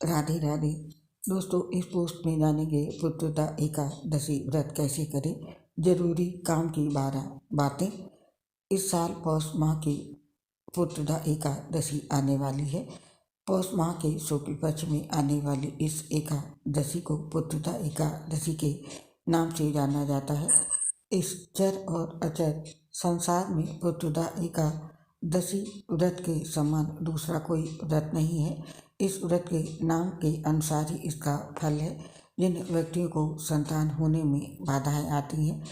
राधे राधे। दोस्तों, इस पोस्ट में जानेंगे पुत्रदा एकादशी व्रत कैसे करें, जरूरी काम की 12 बातें। इस साल पौष माह की पुत्रदा एकादशी आने वाली है। पौष माह के शुक्ल पक्ष में आने वाली इस एकादशी को पुत्रदा एकादशी के नाम से जाना जाता है। इस चर और अचर संसार में पुत्रदा एकादशी व्रत के समान दूसरा कोई व्रत नहीं है। इस व्रत के नाम के अनुसार ही इसका फल है। जिन व्यक्तियों को संतान होने में बाधाएं आती हैं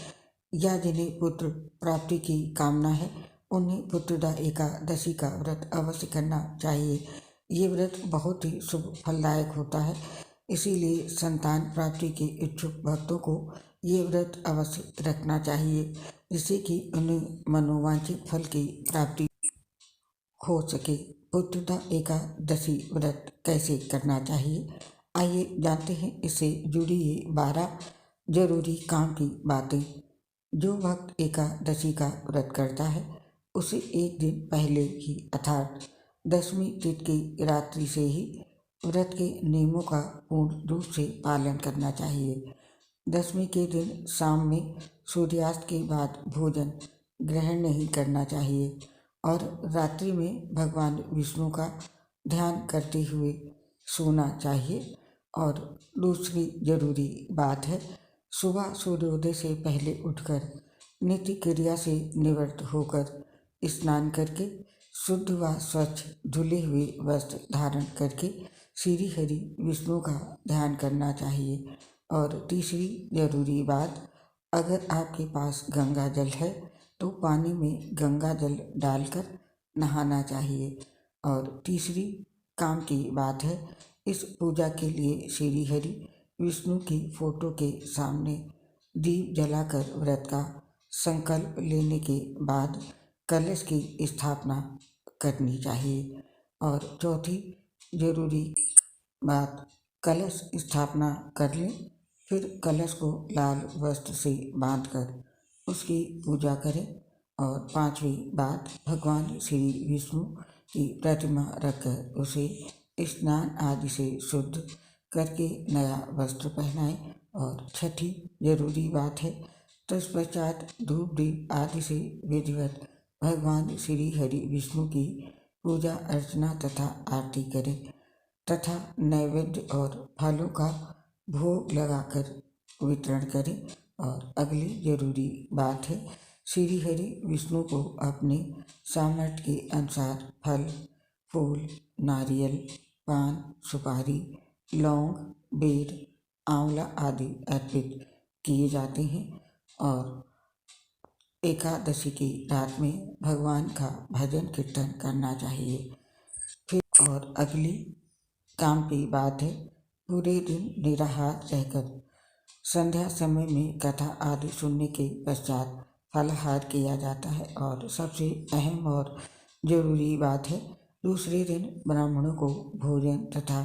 या जिन्हें पुत्र प्राप्ति की कामना है, उन्हें पुत्रदा एकादशी का व्रत अवश्य करना चाहिए। ये व्रत बहुत ही शुभ फलदायक होता है, इसीलिए संतान प्राप्ति के इच्छुक भक्तों को ये व्रत अवश्य रखना चाहिए, जिससे कि उन्हें मनोवांछित फल की प्राप्ति हो सके। पुत्रदा एकादशी व्रत कैसे करना चाहिए, आइए जानते हैं इससे जुड़ी ये 12 जरूरी काम की बातें। जो भक्त एकादशी का व्रत करता है उसे एक दिन पहले ही अर्थात 10वीं तिथि की रात्रि से ही व्रत के नियमों का पूर्ण रूप से पालन करना चाहिए। 10वीं के दिन शाम में सूर्यास्त के बाद भोजन ग्रहण नहीं करना चाहिए और रात्रि में भगवान विष्णु का ध्यान करते हुए सोना चाहिए। और दूसरी जरूरी बात है, सुबह सूर्योदय से पहले उठकर नित्य क्रिया से निवृत्त होकर स्नान करके शुद्ध व स्वच्छ धुले हुए वस्त्र धारण करके श्री हरि विष्णु का ध्यान करना चाहिए। और तीसरी जरूरी बात, अगर आपके पास गंगा जल है तो पानी में गंगा जल डालकर नहाना चाहिए। और तीसरी काम की बात है, इस पूजा के लिए श्री हरि विष्णु की फोटो के सामने दीप जलाकर व्रत का संकल्प लेने के बाद कलश की स्थापना करनी चाहिए। और चौथी जरूरी बात, कलश स्थापना कर लें, फिर कलश को लाल वस्त्र से बांधकर उसकी पूजा करें। और पांचवी बात, भगवान श्री विष्णु की प्रतिमा रखकर उसे स्नान आदि से शुद्ध करके नया वस्त्र पहनाएं। और छठी जरूरी बात है, तत्पश्चात धूप दीप आदि से विधिवत भगवान श्री हरि विष्णु की पूजा अर्चना तथा आरती करें तथा नैवेद्य और फलों का भोग लगाकर वितरण करें। और अगली जरूरी बात है, श्री हरि विष्णु को अपने सामर्थ्य के अनुसार फल फूल नारियल पान सुपारी लौंग बेर आंवला आदि अर्पित किए जाते हैं। और एकादशी की रात में भगवान का भजन कीर्तन करना चाहिए। फिर और अगली काम की बात है, पूरे दिन निराहार रहकर संध्या समय में कथा आदि सुनने के पश्चात फलाहार किया जाता है। और सबसे अहम और जरूरी बात है, दूसरे दिन ब्राह्मणों को भोजन तथा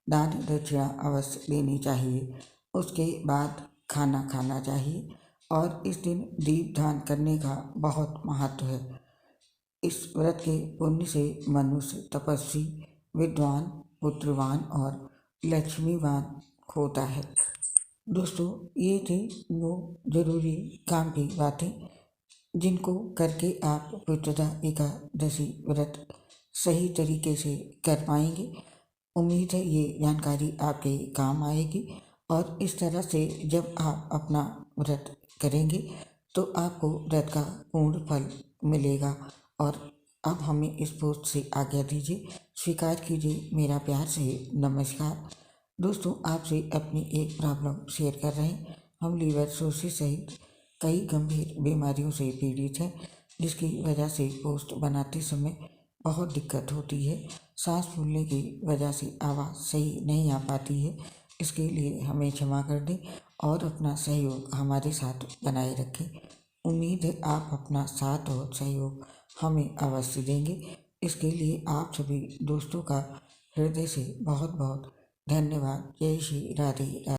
दान दक्षिणा अवश्य देनी चाहिए। उसके बाद खाना खाना चाहिए और इस दिन दीपदान करने का बहुत महत्व है। इस व्रत के पुण्य से मनुष्य तपस्वी विद्वान पुत्रवान और लक्ष्मीवान होता है। दोस्तों, ये थे वो जरूरी काम की बातें जिनको करके आप पुत्रदा एकादशी व्रत सही तरीके से कर पाएंगे। उम्मीद है ये जानकारी आपके काम आएगी और इस तरह से जब आप अपना व्रत करेंगे तो आपको व्रत का पूर्ण फल मिलेगा। और अब हमें इस पोस्ट से आज्ञा दीजिए, स्वीकार कीजिए मेरा प्यार से नमस्कार। दोस्तों, आपसे अपनी एक प्रॉब्लम शेयर कर रहे हैं। हम लीवर सोसिस सहित कई गंभीर बीमारियों से पीड़ित हैं, जिसकी वजह से पोस्ट बनाते समय बहुत दिक्कत होती है। सांस फूलने की वजह से आवाज़ सही नहीं आ पाती है। इसके लिए हमें क्षमा कर दें और अपना सहयोग हमारे साथ बनाए रखें। उम्मीद है आप अपना साथ और सहयोग हमें अवश्य देंगे। इसके लिए आप सभी दोस्तों का हृदय से बहुत बहुत धन्यवाद। जय श्री राधे।